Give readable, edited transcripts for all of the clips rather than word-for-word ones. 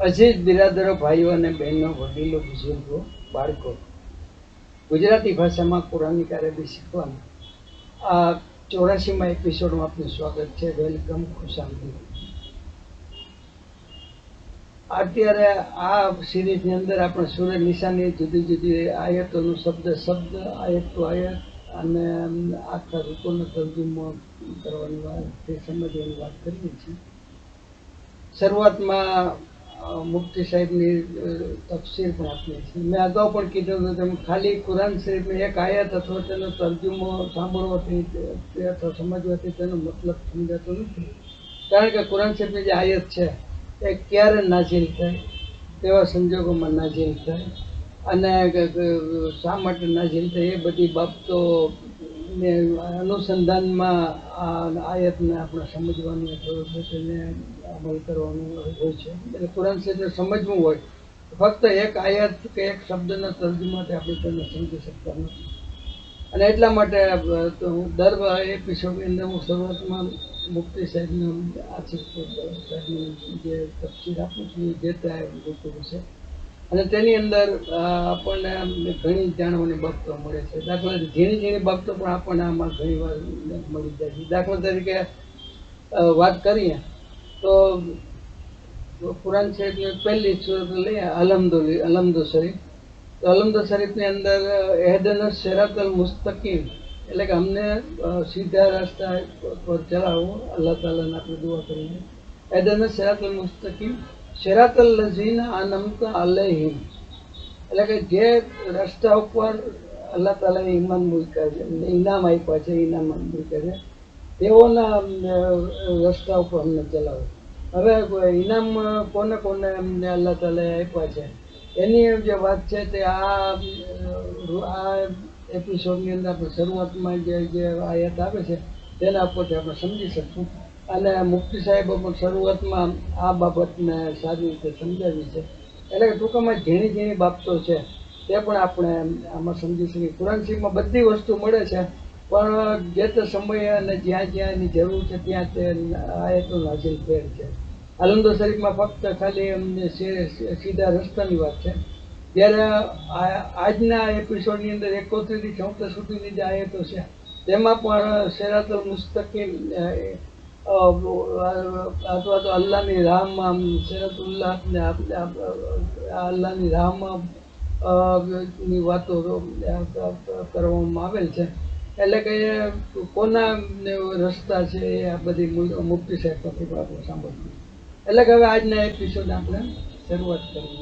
અજીજ બિરાદરો, ભાઈઓ અને બહેનો, વડીલો, બુઝુર્ગો, બાળકો, ગુજરાતી ભાષામાં કુરાની કાર્યક્રમ શીખવાનું આ 84માં એપિસોડમાં આપનું સ્વાગત છે. વેલકમ, ખુશામદીદ. અત્યારે આ સિરીઝની અંદર આપણે સૂરજ નિશાની જુદી જુદી આયતોનું શબ્દ આયત ટુ આયત અને આખા રૂકોનો તર્જુમો કરવાની વાત, તે સમજવાની વાત કરીએ છીએ. શરૂઆતમાં મુફ્તી સાહેબની તફસીર પણ આપીએ છીએ. મેં અગાઉ પણ કીધું હતું તેમ ખાલી કુરાન શરીફની એક આયત અથવા તેનો તર્જુમો સાંભળવાથી અથવા સમજવાથી તેનો મતલબ સમજાતો નથી. કારણ કે કુરાન શરીફની જે આયત છે એ ક્યારે નાઝીલ થાય, કેવા સંજોગોમાં નાઝીલ થાય અને શા માટે નાઝીલ થાય, એ બધી બાબતો અનુસંધાનમાં આ આયતને આપણે સમજવાની અથવા તેને અમલ કરવાનું હોય છે. એટલે કુરાન શરીફને સમજવું હોય ફક્ત એક આયત કે એક શબ્દના તર્જુમાથી આપણે તેને સમજી શકતા નથી. અને એટલા માટે હું દર એપિસોડની અંદર હું શરૂઆતમાં મુફ્તી સાહેબનું આસિફ સાહેબની જે તફસીર આપું છું એ જે ત્યાં ઋતુ વિશે, અને તેની અંદર આપણને ઘણી જાણવાની બાબતો મળે છે. દાખલા ઝીણી ઝીણી બાબતો પણ આપણને આમાં ઘણી વાર મળી જાય છે. દાખલા તરીકે વાત કરીએ તો કુરાન શરીફની પહેલી સૂરત લઈએ અલહમ્દુ શરીફ. તો અલહમ્દુ શરીફની અંદર એહદિનસ સિરાતલ મુસ્તકીમ, એટલે કે અમને સીધા રસ્તા પર ચલાવો, અલ્લાહ તાલાને આપણે દુઆ કરીએ. એહદિનસ સિરાતલ મુસ્તકીમ સિરાતલ લઝીના અનઅમતા અલૈહિમ, એટલે કે જે રસ્તા ઉપર અલ્લાહ તાલાએ ઈમાન મૂક્યા છે, ઇનામ આપ્યા છે, ઇનામ મૂક્યા છે, તેઓના રસ્તા ઉપર અમને ચલાવો. હવે ઇનામ કોને કોને અમને અલ્લાહ તાલાએ આપ્યા છે એની જે વાત છે તે આ એપિસોડની અંદર આપણે શરૂઆતમાં જે આયત આવે છે તેના ઉપરથી આપણે સમજી શકશું. અને મુફ્તી સાહેબે પણ શરૂઆતમાં આ બાબતને સારી રીતે સમજાવી છે. એટલે કે ટૂંકામાં ઝીણી ઝીણી બાબતો છે તે પણ આપણે આમાં સમજી શકીએ. કુરાન શરીફમાં બધી વસ્તુ મળે છે, પણ જે તે સમયે અને જ્યાં જ્યાં એની જરૂર છે ત્યાં તે આયતો નાઝીલ થયેલ છે. અલહમ્દુ શરીફમાં ફક્ત ખાલી અમને સીધા રસ્તાની વાત છે, જ્યારે આજના એપિસોડની અંદર 71 થી 74 સુધીની જે આયતો છે તેમાં પણ સિરાતલ મુસ્તકીમ અથવા તો અલ્લાહની રાહમાં સિરાતુલ્લાહ ને અલ્લાહની રાહમાં ની વાતો કરવામાં આવેલ છે. એટલે કે કોના રસ્તા છે એ આ બધી મુફ્તી સાહેબ પરથી આપણે સાંભળીએ. એટલે કે હવે આજના એપિસોડ આપણે શરૂઆત કરીએ.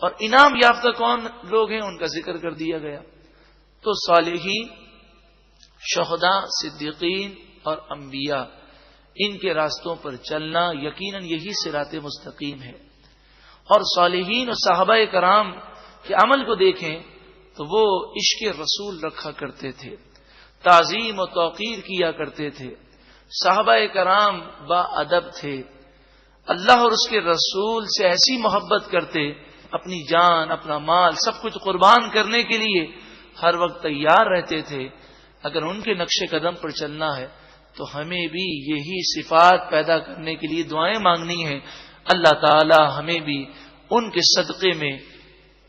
اور انعام یافتہ کون لوگ ہیں ان کا ذکر کر دیا گیا. تو صالحین، شہداء، صدیقین اور انبیاء، ان کے راستوں پر چلنا یقیناً یہی صراط مستقیم ہے. اور صالحین اور صحابہ کرام کے عمل کو دیکھیں تو وہ عشق رسول رکھا کرتے تھے، تعظیم و توقیر کیا کرتے تھے. صحابہ کرام با ادب تھے، اللہ اور اس کے رسول سے ایسی محبت کرتے، اپنی جان، اپنا مال، سب کچھ قربان کرنے کے لیے ہر وقت تیار رہتے تھے. اگر ان کے نقش قدم پر چلنا ہے تو ہمیں بھی یہی صفات پیدا کرنے کے لیے دعائیں مانگنی ہیں. اللہ تعالی ہمیں بھی ان کے صدقے میں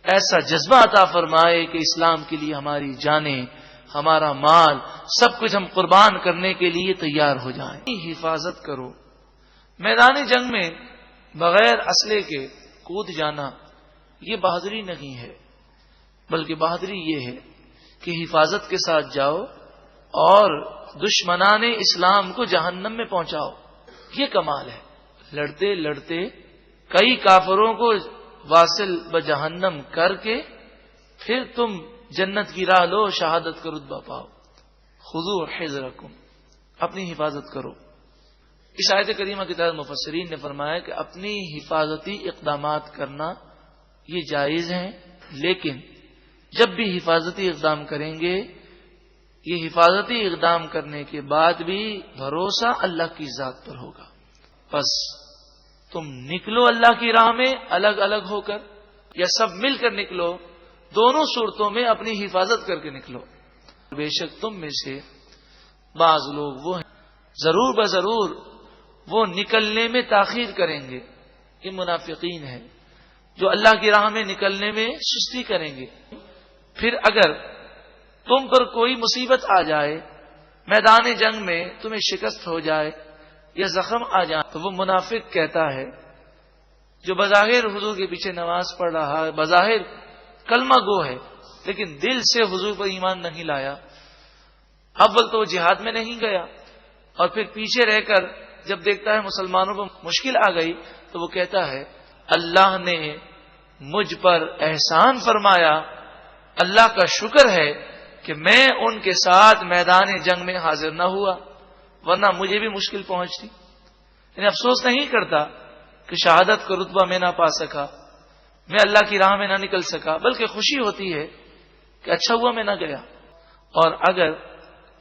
ایسا جذبہ عطا فرمائے کہ اسلام کے لیے ہماری جانیں، ہمارا مال، سب کچھ ہم قربان کرنے کے لیے تیار ہو جائیں. حفاظت کرو. میدان جنگ میں بغیر اسلحے کے کود جانا یہ بہادری نہیں ہے، بلکہ بہادری یہ ہے کہ حفاظت کے ساتھ جاؤ اور دشمنان اسلام کو جہنم میں پہنچاؤ. یہ کمال ہے. لڑتے لڑتے کئی کافروں کو واصل بجہنم کر کے پھر تم جنت کی راہ لو، شہادت کا رتبہ پاؤ. خذوا حذرکم، اپنی حفاظت کرو. اس آیت کریمہ کی تحت مفسرین نے فرمایا کہ اپنی حفاظتی اقدامات کرنا یہ جائز ہیں، لیکن جب بھی حفاظتی اقدام کریں گے یہ حفاظتی اقدام کرنے کے بعد بھی بھروسہ اللہ کی ذات پر ہوگا. بس تم نکلو اللہ کی راہ میں الگ الگ ہو کر یا سب مل کر نکلو، دونوں صورتوں میں اپنی حفاظت کر کے نکلو. بے شک تم میں سے بعض لوگ وہ ہیں ضرور بضرور وہ نکلنے میں تاخیر کریں گے. یہ منافقین ہیں جو اللہ کی راہ میں نکلنے میں سستی کریں گے. پھر اگر تم پر کوئی مصیبت آ جائے، میدان جنگ میں تمہیں شکست ہو جائے یا زخم آ جائے، تو وہ منافق کہتا ہے جو بظاہر حضور کے پیچھے نماز پڑھ رہا ہے، بظاہر کلمہ گو ہے، لیکن دل سے حضور پر ایمان نہیں لایا. اول تو وہ جہاد میں نہیں گیا اور پھر پیچھے رہ کر جب دیکھتا ہے مسلمانوں کو مشکل آ گئی تو وہ کہتا ہے اللہ نے مجھ پر احسان فرمایا، اللہ کا شکر ہے کہ میں ان کے ساتھ میدان جنگ میں حاضر نہ ہوا، ورنہ مجھے بھی مشکل پہنچتی. یعنی افسوس نہیں کرتا کہ شہادت کا رتبہ میں نہ پا سکا، میں اللہ کی راہ میں نہ نکل سکا، بلکہ خوشی ہوتی ہے کہ اچھا ہوا میں نہ گیا. اور اگر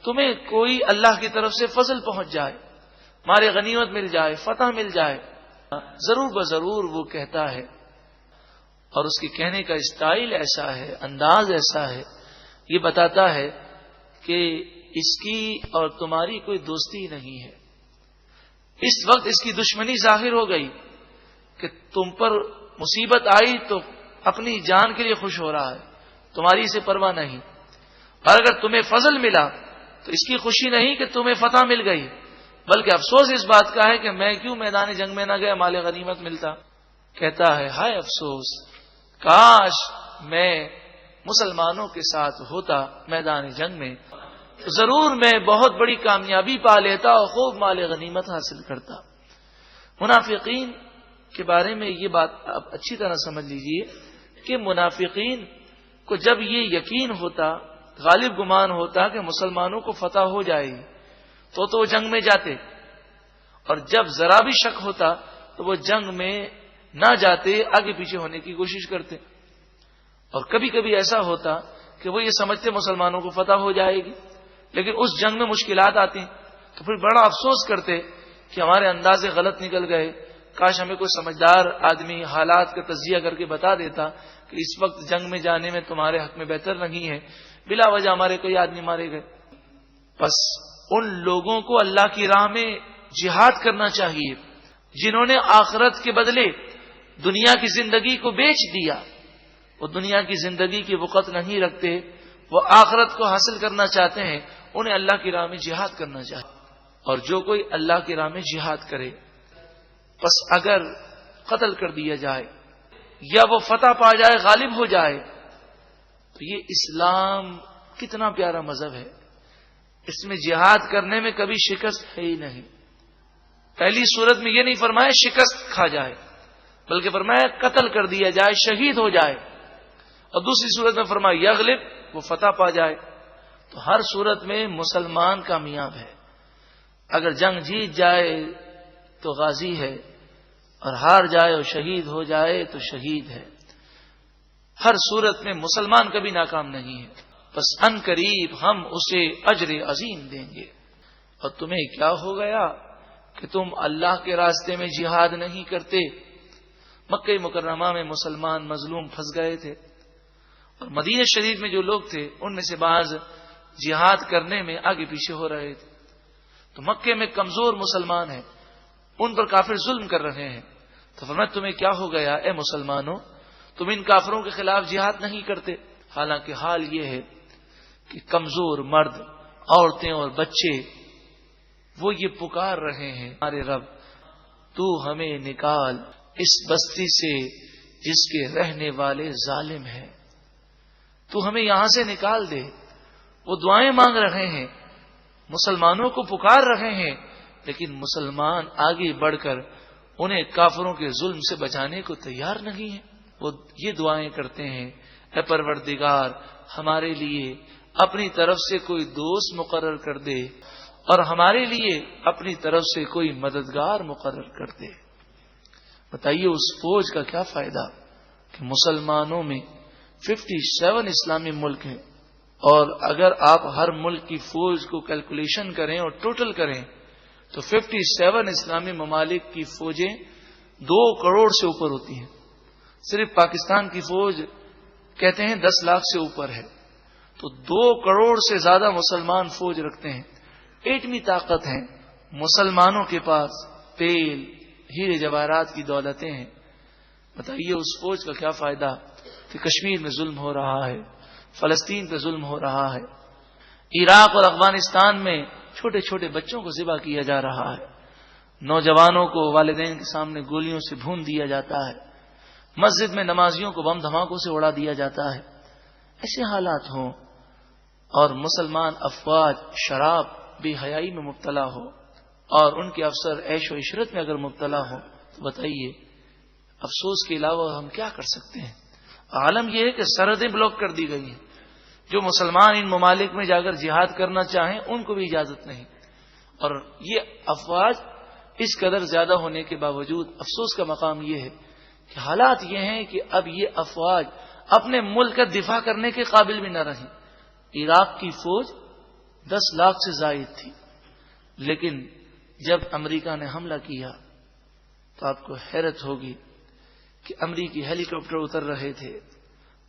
تمہیں کوئی اللہ کی طرف سے فضل پہنچ جائے، مال غنیمت مل جائے، فتح مل جائے، ضرور بضرور وہ کہتا ہے، اور اس کے کہنے کا اسٹائل ایسا ہے، انداز ایسا ہے، یہ بتاتا ہے کہ اس کی اور تمہاری کوئی دوستی نہیں ہے. اس وقت اس کی دشمنی ظاہر ہو گئی کہ تم پر مصیبت آئی تو اپنی جان کے لیے خوش ہو رہا ہے، تمہاری اسے پرواہ نہیں. اور اگر تمہیں فضل ملا تو اس کی خوشی نہیں کہ تمہیں فتح مل گئی، بلکہ افسوس اس بات کا ہے کہ میں کیوں میدان جنگ میں نہ گیا، مال غنیمت ملتا. کہتا ہے ہائے افسوس، کاش میں مسلمانوں کے ساتھ ہوتا میدان جنگ میں، تو ضرور میں بہت بڑی کامیابی پا لیتا اور خوب مال غنیمت حاصل کرتا. منافقین کے بارے میں یہ بات آپ اچھی طرح سمجھ لیجئے کہ منافقین کو جب یہ یقین ہوتا، غالب گمان ہوتا کہ مسلمانوں کو فتح ہو جائے گی تو وہ جنگ میں جاتے، اور جب ذرا بھی شک ہوتا تو وہ جنگ میں نہ جاتے، آگے پیچھے ہونے کی کوشش کرتے. اور کبھی کبھی ایسا ہوتا کہ وہ یہ سمجھتے مسلمانوں کو فتح ہو جائے گی، لیکن اس جنگ میں مشکلات آتی تو پھر بڑا افسوس کرتے کہ ہمارے اندازے غلط نکل گئے، کاش ہمیں کوئی سمجھدار آدمی حالات کا تجزیہ کر کے بتا دیتا کہ اس وقت جنگ میں جانے میں تمہارے حق میں بہتر نہیں ہے، بلا وجہ ہمارے کوئی آدمی مارے گئے. بس ان لوگوں کو اللہ کی راہ میں جہاد کرنا چاہیے جنہوں نے آخرت کے بدلے دنیا کی زندگی کو بیچ دیا. وہ دنیا کی زندگی کی وقت نہیں رکھتے، وہ آخرت کو حاصل کرنا چاہتے ہیں، انہیں اللہ کی راہ میں جہاد کرنا چاہیے. اور جو کوئی اللہ کی راہ میں جہاد کرے، بس اگر قتل کر دیا جائے یا وہ فتح پا جائے، غالب ہو جائے، تو یہ اسلام کتنا پیارا مذہب ہے. اس میں جہاد کرنے میں کبھی شکست ہے ہی نہیں. پہلی صورت میں یہ نہیں فرمایا شکست کھا جائے، بلکہ فرمایا قتل کر دیا جائے، شہید ہو جائے، اور دوسری صورت میں فرمایا یغلب، وہ فتح پا جائے۔ تو ہر صورت میں مسلمان کامیاب ہے۔ اگر جنگ جیت جائے تو غازی ہے، اور ہار جائے اور شہید ہو جائے تو شہید ہے۔ ہر صورت میں مسلمان کبھی ناکام نہیں ہے۔ بس ان قریب ہم اسے اجر عظیم دیں گے۔ اور تمہیں کیا ہو گیا کہ تم اللہ کے راستے میں جہاد نہیں کرتے؟ مکہ مکرمہ میں مسلمان مظلوم پھنس گئے تھے، اور مدینہ شریف میں جو لوگ تھے ان میں سے بعض جہاد کرنے میں آگے پیچھے ہو رہے تھے۔ تو مکے میں کمزور مسلمان ہیں، ان پر کافر ظلم کر رہے ہیں۔ تو فرمایا تمہیں کیا ہو گیا اے مسلمانوں، تم ان کافروں کے خلاف جہاد نہیں کرتے؟ حالانکہ حال یہ ہے کہ کمزور مرد، عورتیں اور بچے وہ یہ پکار رہے ہیں، ہمارے رب تو ہمیں نکال اس بستی سے جس کے رہنے والے ظالم ہیں، تو ہمیں یہاں سے نکال دے۔ وہ دعائیں مانگ رہے ہیں، مسلمانوں کو پکار رہے ہیں، لیکن مسلمان آگے بڑھ کر انہیں کافروں کے ظلم سے بچانے کو تیار نہیں ہے۔ وہ یہ دعائیں کرتے ہیں، اے پروردگار ہمارے لیے اپنی طرف سے کوئی دوست مقرر کر دے، اور ہمارے لیے اپنی طرف سے کوئی مددگار مقرر کر دے۔ بتائیے اس فوج کا کیا فائدہ کہ مسلمانوں میں 57 اسلامی ملک ہیں، اور اگر آپ ہر ملک کی فوج کو کیلکولیشن کریں اور ٹوٹل کریں تو 57 اسلامی ممالک کی فوجیں 2 کروڑ سے اوپر ہوتی ہیں۔ صرف پاکستان کی فوج کہتے ہیں 10 لاکھ سے اوپر ہے، تو 2 کروڑ سے زیادہ مسلمان فوج رکھتے ہیں۔ ایٹمی طاقت ہیں مسلمانوں کے پاس، تیل، ہیرے جواہرات کی دولتیں ہیں۔ بتائیے اس فوج کا کیا فائدہ کہ کشمیر میں ظلم ہو رہا ہے، فلسطین پہ ظلم ہو رہا ہے، عراق اور افغانستان میں چھوٹے چھوٹے بچوں کو ذبح کیا جا رہا ہے، نوجوانوں کو والدین کے سامنے گولیوں سے بھون دیا جاتا ہے، مسجد میں نمازیوں کو بم دھماکوں سے اڑا دیا جاتا ہے۔ ایسے حالات ہوں اور مسلمان افواج شراب بے حیائی میں مبتلا ہو، اور ان کے افسر عیش و عشرت میں اگر مبتلا ہو، تو بتائیے افسوس کے علاوہ ہم کیا کر سکتے ہیں؟ عالم یہ ہے کہ سرحدیں بلاک کر دی گئی ہیں، جو مسلمان ان ممالک میں جا کر جہاد کرنا چاہیں ان کو بھی اجازت نہیں، اور یہ افواج اس قدر زیادہ ہونے کے باوجود افسوس کا مقام یہ ہے کہ حالات یہ ہیں کہ اب یہ افواج اپنے ملک کا دفاع کرنے کے قابل بھی نہ رہیں۔ عراق کی فوج 10 لاکھ سے زائد تھی، لیکن جب امریکہ نے حملہ کیا تو آپ کو حیرت ہوگی کہ امریکی ہیلی کاپٹر اتر رہے تھے،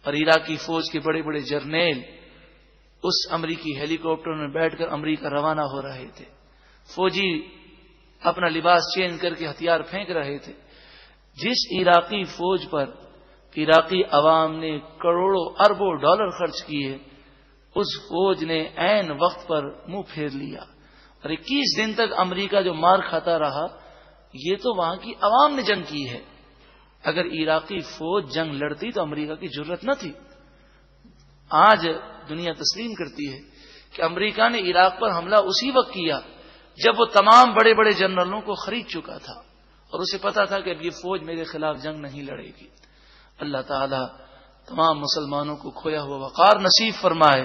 اور عراقی فوج کے بڑے بڑے جرنیل اس امریکی ہیلی کاپٹر میں بیٹھ کر امریکہ روانہ ہو رہے تھے۔ فوجی اپنا لباس چینج کر کے ہتھیار پھینک رہے تھے۔ جس عراقی فوج پر عراقی عوام نے کروڑوں اربوں ڈالر خرچ کیے، اس فوج نے عین وقت پر منہ پھیر لیا، اور 21 دن تک امریکہ جو مار کھاتا رہا، یہ تو وہاں کی عوام نے جنگ کی ہے۔ اگر عراقی فوج جنگ لڑتی تو امریکہ کی جرت نہ تھی۔ آج دنیا تسلیم کرتی ہے کہ امریکہ نے عراق پر حملہ اسی وقت کیا جب وہ تمام بڑے بڑے جنرلوں کو خرید چکا تھا، اور اسے پتا تھا کہ اب یہ فوج میرے خلاف جنگ نہیں لڑے گی۔ اللہ تعالی تمام مسلمانوں کو کھویا ہوا وقار نصیب فرمائے،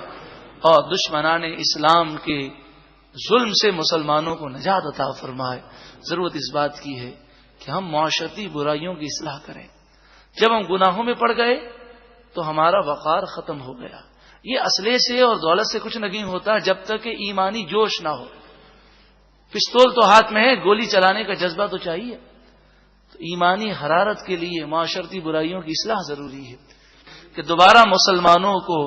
اور دشمنان اسلام کے ظلم سے مسلمانوں کو نجات عطا فرمائے۔ ضرورت اس بات کی ہے کہ ہم معاشرتی برائیوں کی اصلاح کریں۔ جب ہم گناہوں میں پڑ گئے تو ہمارا وقار ختم ہو گیا۔ یہ اسلحے سے اور دولت سے کچھ نہیں ہوتا جب تک کہ ایمانی جوش نہ ہو۔ پستول تو ہاتھ میں ہے، گولی چلانے کا جذبہ تو چاہیے۔ تو ایمانی حرارت کے لیے معاشرتی برائیوں کی اصلاح ضروری ہے کہ دوبارہ مسلمانوں کو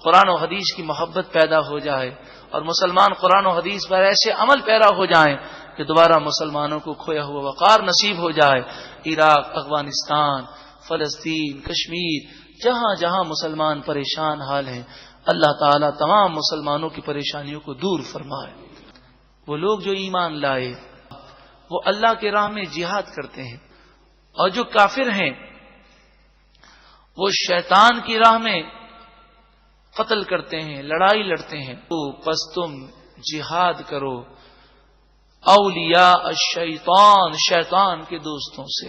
قرآن و حدیث کی محبت پیدا ہو جائے، اور مسلمان قرآن و حدیث پر ایسے عمل پیرا ہو جائیں کہ دوبارہ مسلمانوں کو کھویا ہوا وقار نصیب ہو جائے۔ عراق، افغانستان، فلسطین، کشمیر، جہاں جہاں مسلمان پریشان حال ہیں، اللہ تعالیٰ تمام مسلمانوں کی پریشانیوں کو دور فرمائے۔ وہ لوگ جو ایمان لائے وہ اللہ کے راہ میں جہاد کرتے ہیں، اور جو کافر ہیں وہ شیطان کی راہ میں قتل کرتے ہیں، لڑائی لڑتے ہیں۔ تو پس تم جہاد کرو اولیاء الشیطان، شیطان کے دوستوں سے۔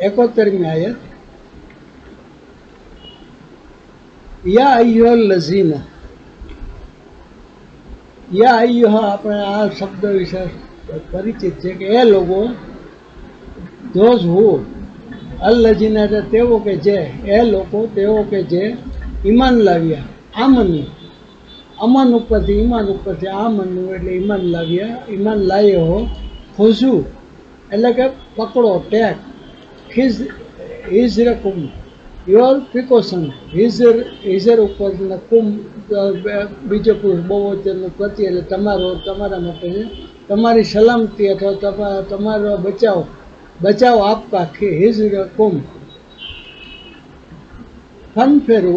71મી આયત, યા અય્યુહલ લઝીના, યા અય્યુહ, આપણે આ શબ્દ વિશે પરિચિત છે કે એ લોકો, ધોઝ હુ, અલ લઝીના એટલે તેઓ કે જે, એ લોકો તેઓ કે જે ઈમાન લાવ્યા, આમનું, અમન ઉપરથી ઈમાન ઉપરથી આમનું એટલે ઈમાન લાવ્યા, ઈમાન લાવ્યો હો, ખુશુ એટલે કે પકડો, ટેક, હિજર કુમ, યોર પ્રિકોશન, હિજર ઉપર કુમ બીજો પુરુષ બહુવચનનું પ્રતિ એટલે તમારો, તમારા માટે છે, તમારી સલામતી અથવા તમારો બચાવ આપકા, હિજર કુમ, ફન ફેરુ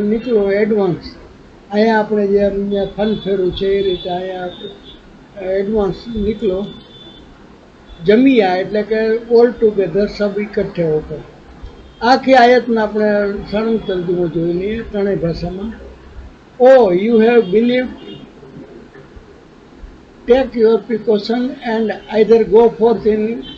નીકળો એડવાન્સ। અહીંયા આપણે જે ફન ફેરું છે એ રીતે અહીંયા એડવાન્સ નીકળો। જમિયા એટલે કે ઓલ ટુગેધર, સબ ઇકઠ્ઠે હોકર। આખી આયતને આપણે સરળ તર્જુમો જોઈ લઈએ ત્રણેય ભાષામાં। O you have believed, take your precaution and either go forth in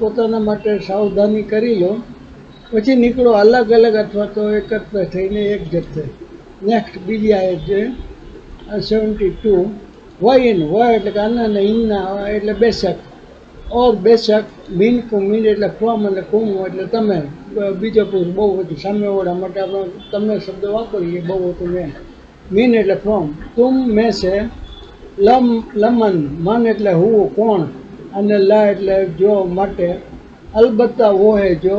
પોતાના માટે સાવધાની કરી લો, પછી નીકળો અલગ અલગ અથવા તો એકત્ર થઈને એક જથ્થે। નેક્સ્ટ બીજી આયત છે 72, વય ઇન, વય એટલે કે અન્ના ને ઇન્ના એટલે બેશક, ઓર બેશક, મીન કુમ, મીન એટલે ફ્રોમ અને કુમ એટલે તમે, બીજો પુરુષ બહુવચન, સામેવાળા માટે આપણે તમે શબ્દ વાપરીએ બહુવચન મેં, મીન એટલે ફ્રોમ, તુમ મેં છે, લમન, મન એટલે હું, કોણ, અને લા એટલે જો માટે, અલબત્તા વો હે જો,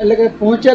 એટલે કે પહોંચે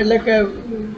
એટલે કે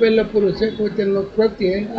પહેલો પુરુષ એકવચનનો પ્રત્યય,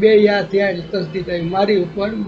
બે યા થયા એટલે તસ્દીક આવી, મારી ઉપર,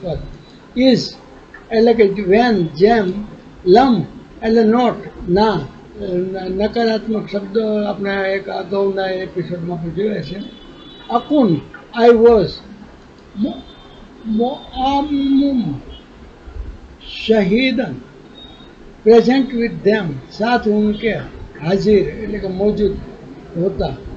પર, ઇઝ એટલે કે વેન, જેમ, લમ એટલે નોટ, ના, નકારાત્મક શબ્દ આપણે એક અગાઉના એપિસોડમાં પણ જોયા છે। અકુન, આઈ વોઝ, મોઆમુમ, શહીદન, પ્રેઝન્ટ વિથ ધેમ, સાથ ઉનકે, હાજર એટલે કે મોજૂદ હોતા,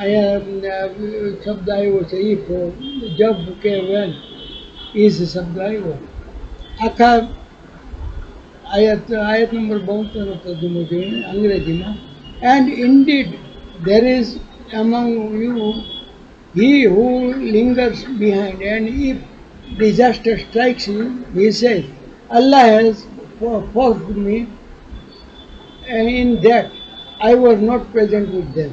અહીંયા શબ્દ આવ્યો છે ઇફ, જબ કે વેન, ઇઝ શબ્દ આવ્યો। આખા આયત નંબર 72નો તર્જુમો જોઈએ અંગ્રેજીમાં। And indeed there is among you he who lingers behind, and if disaster strikes you, he says, Allah has forced me, and in that I was not present with them।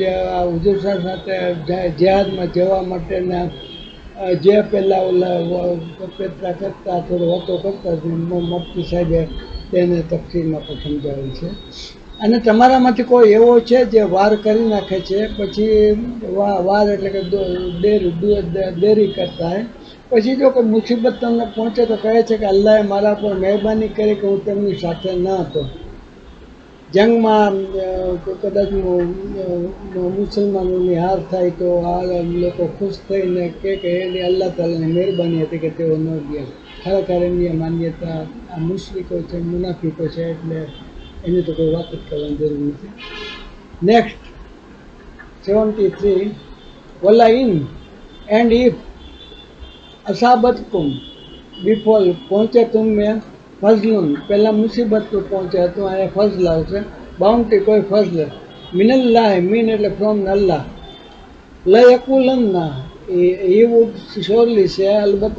જે હુજુર સાહેબ સાથે જેહાદમાં જવા માટેના જે પહેલાં ઓલા પેતરા કરતા, થોડો વાતો કરતા, મફતી સાહેબે તેને તફસીરમાં પણ સમજાવેલ છે। અને તમારામાંથી કોઈ એવો છે જે વાર કરી નાખે છે, પછી વાર એટલે કે દેરી કરતા હોય, પછી જો કોઈ મુસીબત તમને પહોંચે તો કહે છે કે અલ્લાહે મારા પર મહેરબાની કરી કે હું તેમની સાથે ન હતો. જંગમાં કદાચ મુસલમાનોની હાર થાય તો આ લોકો ખુશ થઈને કે એની અલ્લાહ તાલાની મહેરબાની હતી કે તેઓ ન ગયા. ખરેખર એની માન્યતા આ મુશ્રિકો છે, મુનાફિકો છે, એટલે એની તો કોઈ વાત જ કરવાની જરૂર નથી. નેક્સ્ટ 73 વલા ઇન એન્ડ ઇફ અસાબતકુમ બિફોલ પહોંચે તુમે ફઝલુન, પહેલા મુસીબત તો પહોંચે તો અહીંયા ફઝલ આવશે, બાઉન્ટી કોઈ ફઝલ, મિનલ્લાહ, મીન એટલે ફ્રોમ અલ્લાહ, લયકુલન્ના એ વુડ શ્યોરલી છે, અલબત્ત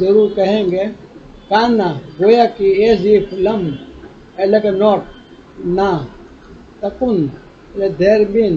જરૂર કહેંગે, કાના ગોયા કે એઝ ઇફ, લમ એટલે કે નોટ, ના, તકુન એટલે ધેર બીન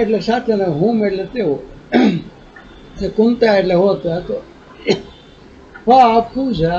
એટલે સાથે ને હુમ એટલે તેઓ, કુંતા એટલે હોતા, તો ફાફુઝા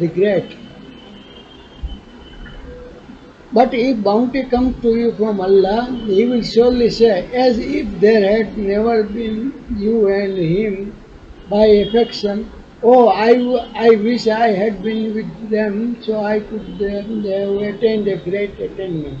the great, but if bounty comes to you from Allah, He will surely say, as if there had never been you and Him by affection, oh I wish I had been with them so I could have attained a great attainment.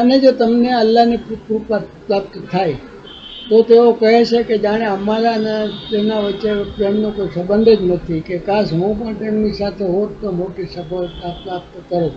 અને જો તમને અલ્લાહની કૃપા પ્રાપ્ત થાય તો તેઓ કહે છે કે જાણે અમારા અને તેના વચ્ચે પ્રેમનો કોઈ સંબંધ જ નથી, કે કાશ હું પણ તેમની સાથે હોત તો મોટી સફળતા પ્રાપ્ત કરત.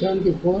74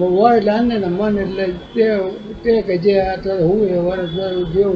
વર્ડ આને ને મન એટલે તે કે જે હુએ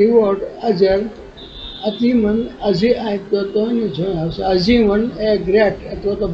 રિવોર્ડ, અજર, અતિમન અજીમન એ ગ્રેટ અથવા તો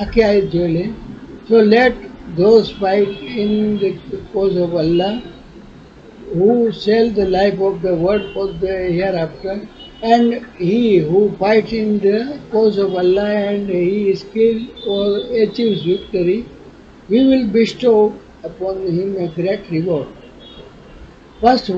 આખી આયત જોઈ લે. So let those fight in the cause of Allah who sell the life of the world for the hereafter, and he who fights in the cause of Allah and he is killed or achieves victory, we will bestow upon him a great reward. First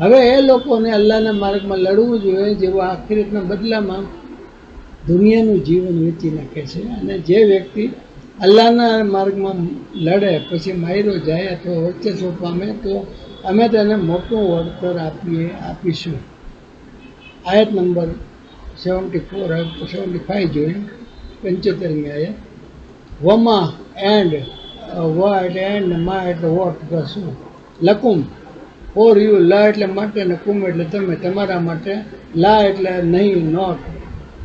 હવે એ લોકોને અલ્લાહના માર્ગમાં લડવું જોઈએ જેઓ આખિરતના બદલામાં દુનિયાનું જીવન વેચી નાખે છે, અને જે વ્યક્તિ અલ્લાહના માર્ગમાં લડે પછી માર્યો જાય અથવા વર્ચસ્વ પામે તો અમે તેને મોટું વળતર આપીશું. આયત નંબર 75 જોઈએ, 75મી આયત. વમા એન્ડ એન્ડ મા એટલે વોટ શું લકુમ ફોર યુ, લા એટલે માટે ને કુમ એટલે તમે, તમારા માટે, લા એટલે નહીં, નોટ,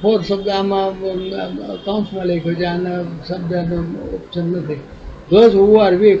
ફોર શબ્દ આમાં કાઉન્સમાં લખ્યો છે, આના શબ્દનો ઓપ્શન નથી. ધોઝ હુ આર વીક,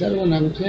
સર્વનામ છે,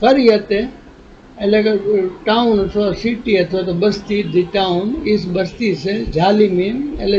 કરિયતે એટલે કે ટાઉન અથવા સિટી અથવા તો બસ્તી, ધી ટાઉન ઇસ બસ્તી છે, ઝાલિમી એટલે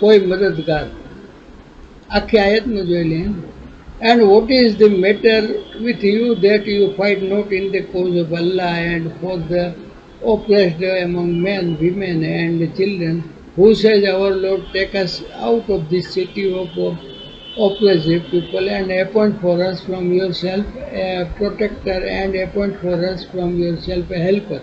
કોઈ મદદગાર. આખી આયતમાં જોઈ લઈએ. And what is the matter with you that you fight not in the cause of Allah and for the oppressed among men, women and children, who says our Lord, take us out of this city of oppressive people, and appoint for us from yourself a protector, and appoint for us from yourself a helper.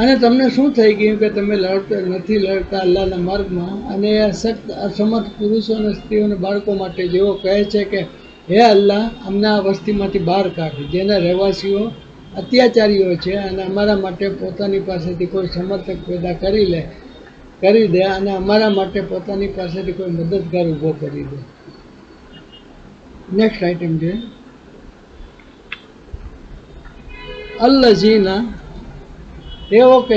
અને તમને શું થઈ ગયું કે તમે નથી લડતા અલ્લાહના માર્ગમાં, અને એ સખ્ત અસમર્થ પુરુષો અને સ્ત્રીઓ અને બાળકો માટે જેઓ કહે છે કે હે અલ્લાહ, અમને આ વસ્તીમાંથી બહાર કાઢ, જેના રહેવાસીઓ અત્યાચારીઓ છે, અને અમારા માટે પોતાની પાસેથી કોઈ સમર્થક પેદા કરી દે, અને અમારા માટે પોતાની પાસેથી કોઈ મદદગાર ઊભો કરી દે. નેક્સ્ટ આઇટમ છે અલ્લઝીના, તેઓ કે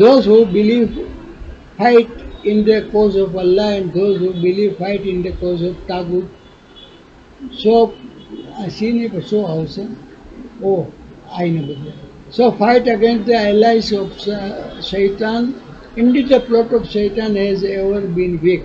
Those who believe fight in the cause of Allah, and those who believe fight in the cause of Tagut. So, C નહીં પણ સો આવશે, ઓ આઈને બદલે. So fight against the allies of Shaitan. Indeed the plot of Shaitan has ever been weak.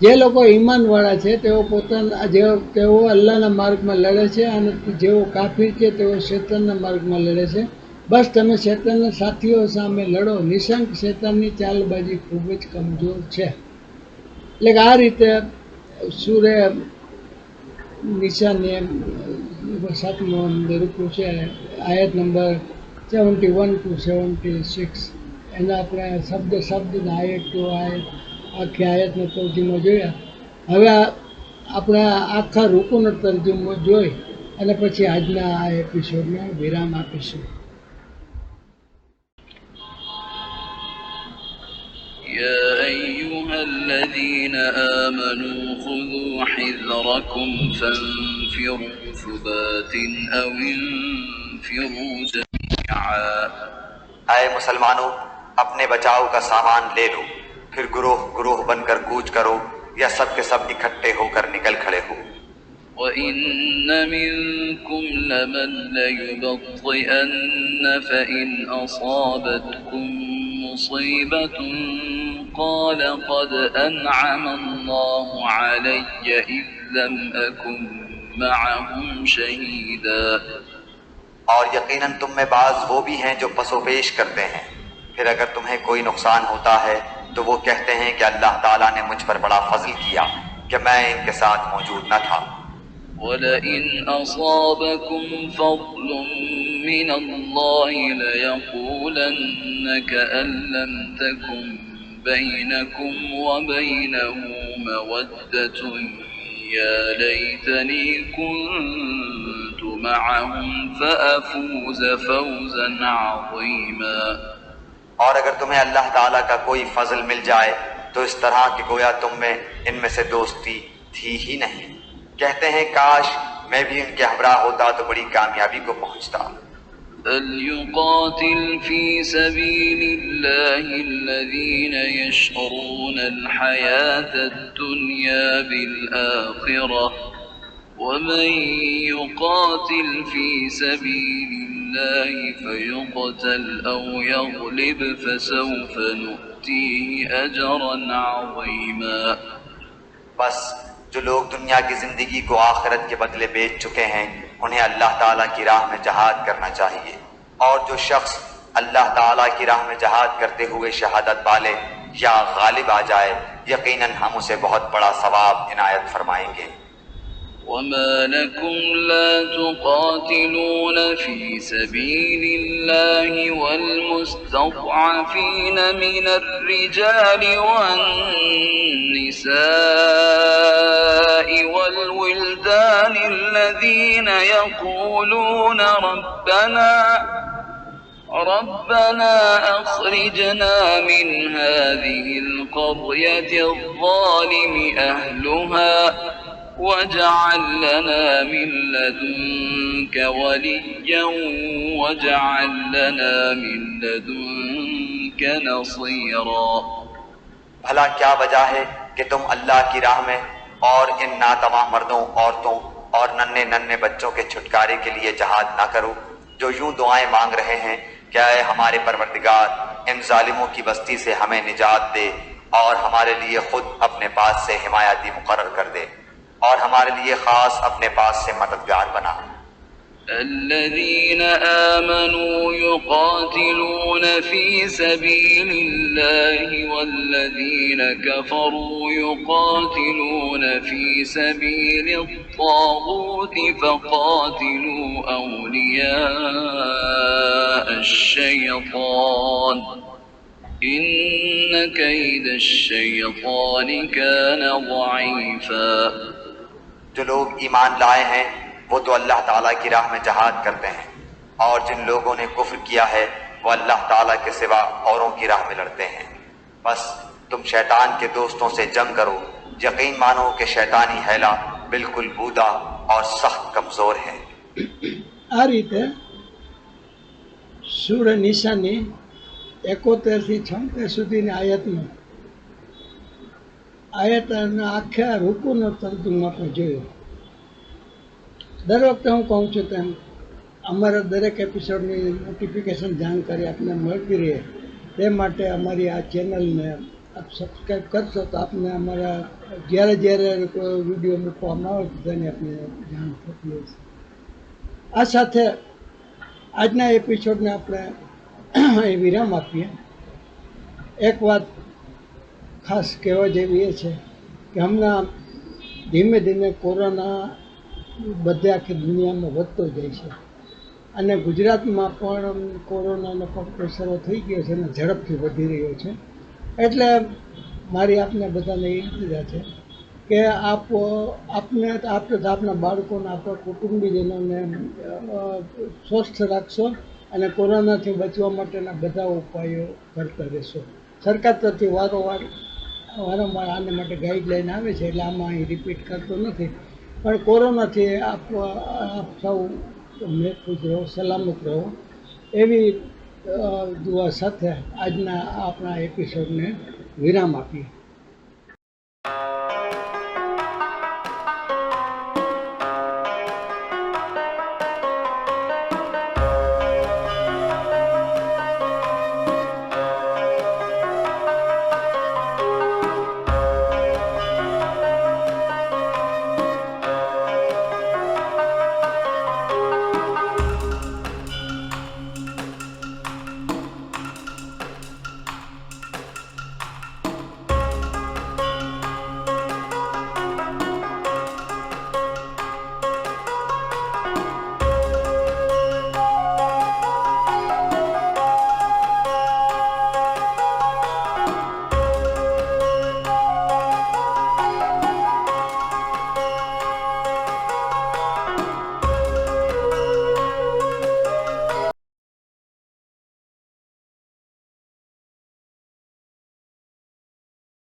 જે લોકો ઈમાનવાળા છે તેઓ અલ્લાહના માર્ગમાં લડે છે, અને જેઓ કાફિર છે તેઓ શૈતાનના માર્ગમાં લડે છે. બસ તમે શેતાનના સાથીઓ સામે લડો, નિશંક શેતાનની ચાલબાજી ખૂબ જ કમજોર છે. એટલે કે આ રીતે સૂરે નિશાને 7મું રૂકુ છે, આયત નંબર 71 to 76. એના આપણે શબ્દના આયત ટુ આયત આખી આયતનો તર્જુમો જોયા. હવે આપણે આખા રૂકુનો તર્જુમો જોઈ અને પછી આજના આ એપિસોડને વિરામ આપીશું. يا أيها الذين آمنوا خذوا حذركم فانفروا ثبات أو انفروا جميعا. اے مسلمانوں، اپنے بچاؤ کا سامان لے لو، پھر گروہ گروہ بن کر کوچ کرو یا سب کے سب اکٹھے ہو کر نکل کھڑے ہو. وَإِنَّ مِنكُمْ لَمَن لَّيُبَطِّئَنَّ فَإِنْ أَصَابَتْكُم مُّصِيبَةٌ قَالَ قَدْ أَنْعَمَ اللَّهُ عَلَيَّ إِذْ لَمْ أَكُن مَّعَهُمْ شَهِيدًا. اور یقیناً تم میں بعض وہ بھی ہیں جو پس و پیش کرتے ہیں، پھر اگر تمہیں کوئی نقصان ہوتا ہے تو وہ کہتے ہیں کہ اللہ تعالیٰ نے مجھ پر بڑا فضل کیا کہ میں ان کے ساتھ موجود نہ تھا. وَلَئِنْ أَصَابَكُمْ فَضْلٌ مِّنَ اللَّهِ لَيَقُولَنَّ كَأَن لَّمْ تَكُن بَيْنَكُمْ وَبَيْنَهُ مَوَدَّةٌ يَا لَيْتَنِي كُنتُ مَعَهُمْ فَأَفُوزَ فَوْزًا عَظِيمًا. اور اگر تمہیں اللہ تعالیٰ کا کوئی فضل مل جائے تو اس طرح کہ گویا تم میں ان میں سے دوستی تھی ہی نہیں، کہتے ہیں کاش میں بھی ان کے ہمراہ ہوتا تو بڑی کامیابی کو پہنچتا. فَلْيُقَاتِلْ فِي سَبِيلِ اللَّهِ الَّذِينَ يَشْرُونَ الْحَيَاةَ الدُّنْيَا بِالْآخِرَةِ وَمَن يُقَاتِلْ فِي سَبِيلِ اللَّهِ فَيُقْتَلْ أَوْ يَغْلِبْ فَسَوْفَ نُؤْتِيهِ أَجْرًا عَظِيمًا. بس جو لوگ دنیا کی زندگی کو آخرت کے بدلے بیچ چکے ہیں انہیں اللہ تعالیٰ کی راہ میں جہاد کرنا چاہیے، اور جو شخص اللہ تعالیٰ کی راہ میں جہاد کرتے ہوئے شہادت پالے یا غالب آ جائے یقیناً ہم اسے بہت بڑا ثواب عنایت فرمائیں گے. وَمَا لَكُمْ لَا تُقَاتِلُونَ فِي سَبِيلِ اللَّهِ وَالْمُسْتَضْعَفِينَ مِنَ الرِّجَالِ وَالنِّسَاءِ وَالْوِلْدَانِ الَّذِينَ يَقُولُونَ رَبَّنَا أَخْرِجْنَا مِنْ هَٰذِهِ الْقَرْيَةِ الظَّالِمِ أَهْلُهَا وَاجْعَل لَّنَا مِن لَّدُنكَ وَلِيًّا وَاجْعَل لَّنَا مِن لَّدُنكَ نَصِيرًا. بھلا کیا وجہ ہے کہ تم اللہ کی راہ میں اور ان ناتواں مردوں، عورتوں اور ننھے ننھے بچوں کے چھٹکارے کے لیے جہاد نہ کرو جو یوں دعائیں مانگ رہے ہیں کہ اے ہمارے پروردگار ان ظالموں کی بستی سے ہمیں نجات دے اور ہمارے لیے خود اپنے پاس سے حمایتی مقرر کر دے اور ہمارے لیے خاص اپنے پاس سے مددگار بنا. الذين آمنوا يقاتلون في سبيل الله والذين كفروا يقاتلون في سبيل الطاغوت فقاتلوا أولياء الشيطان إن كيد الشيطان كان ضعيفا. جو لوگ ایمان لائے ہیں وہ تو اللہ تعالیٰ کی راہ میں جہاد کرتے ہیں، اور جن لوگوں نے کفر کیا ہے وہ اللہ تعالیٰ کے سوا اوروں کی راہ میں لڑتے ہیں. بس تم شیطان کے دوستوں سے جنگ کرو، یقین مانو کہ شیطانی حیلہ بالکل بودا اور سخت کمزور ہے. આ રીતે સૂરે નિશાની 71 થી 76 સુધીની આયતના આખા રૂકુનો તર્જુમો આપણે જોયો. દર વખતે હું કહું છું તેમ અમારા દરેક એપિસોડની નોટિફિકેશન જાણકારી આપને મળતી રહે તે માટે અમારી આ ચેનલને આપ સબસ્ક્રાઈબ કરશો તો આપને અમારા જ્યારે જ્યારે કોઈ વિડીયો મૂકવામાં આવે તેની આપને જાણ થતી હોય છે. આ સાથે આજના એપિસોડને આપણે અહીં વિરામ આપીએ. એક વાત ખાસ કહેવા જેવી એ છે કે હમણાં ધીમે ધીમે કોરોના બધે આખી દુનિયામાં વધતો જાય છે અને ગુજરાતમાં પણ કોરોનાનો પગલો શરૂ થઈ ગયો છે અને ઝડપથી વધી રહ્યો છે. એટલે મારી આપને બધાને એ ઇલ્તિજા છે કે આપણે આપણા બાળકોને, આપણા કુટુંબીજનોને સ્વસ્થ રાખશો અને કોરોનાથી બચવા માટેના બધા ઉપાયો કરતા રહેશો. સરકાર તરફથી વારંવાર આના માટે ગાઈડલાઈન આવે છે, એટલે આમાં અહીં રિપીટ કરતો નથી. પણ કોરોનાથી આપ સૌ મહેફૂજ રહો, સલામત રહો, એવી દુઆ સાથે આજના આપણા એપિસોડને વિરામ આપીએ.